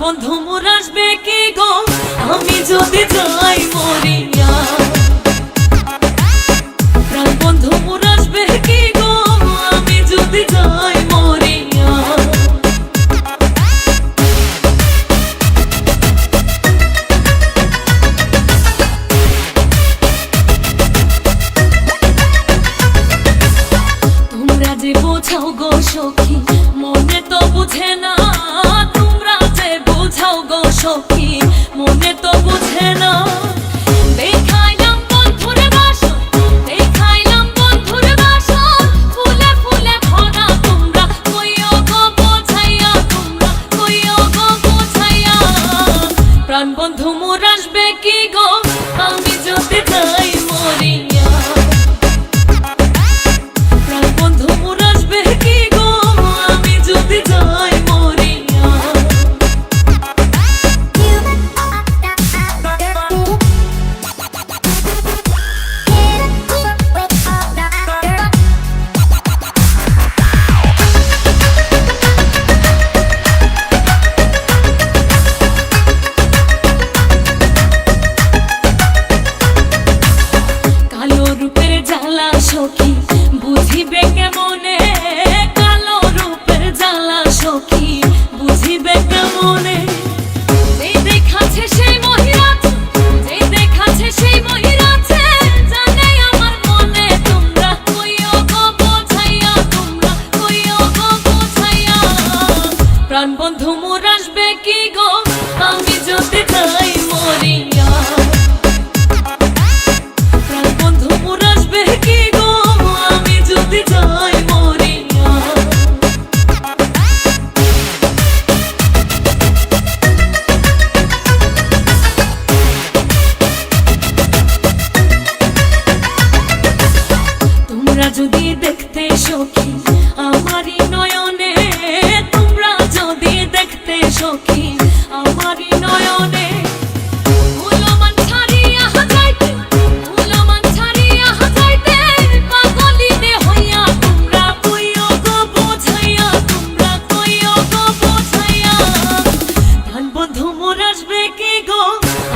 বন্ধু মোর আসবে কি গো আমি যদি যাই মরিয়া। প্রাণ বন্ধু মোর আসবে কি গো আমি যদি যাই মরিয়া। তোমরা যে বোঝাও গো সখী মনে তো বুঝে না, তোমরা যে বোঝাও গো সখী মনে তো বুঝে না। দেখাইলাম বন্ধুর বাসন, দেখাইলাম বন্ধুর বাসন, ফুলে ফুলে ভরা তোমরা কইও গো বোঝাইয়া, তোমরা কইও গো বোঝাইয়া। প্রাণ বন্ধু মোর আসবে কি গো আমি যদি যাই মরিয়া। প্রাণ বন্ধু মোর আসবে কি গো আমি যদি যাই মরিয়া। কালো রূপের জ্বালা সখী বুঝিবে কেমনে, কালো রূপের জ্বালা সখী বুঝিবে কেমনে। যে দেখাছে সেই মহিরাছে, যে দেখাছে সেই মহিরাছে, জানে আমার মনে তোমরা কইও গো বোঝাইয়া, তোমরা কইও গো বোঝাইয়া। প্রাণ বন্ধু মোর আসবে কি গো আমি যদি যাই মরিয়া। প্রাণ বন্ধু মোর আসবে কি গো আমি যদি যাই মরিয়া। তোমরা যদি দেখতে সখী আমারই নয়নে, তোমরা যদি দেখতে সখী আমারই নয়নে, উলমান ছাড়িয়া যাইতে, উলমান ছাড়িয়া যাইতে, পাগলিনে হইয়া তোমরা কইও গো বোঝাইয়া, তোমরা কইও গো বোঝাইয়া। প্রাণ বন্ধু মোর আসবে কি গো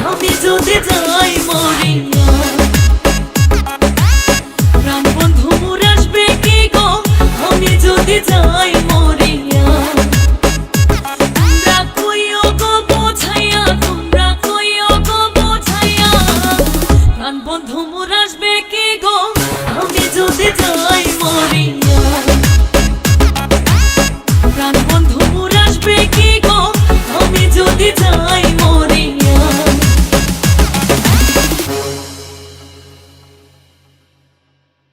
আমি যদি যাই মরিয়া। প্রাণ বন্ধু মোর আসবে কি গো আমি যদি যাই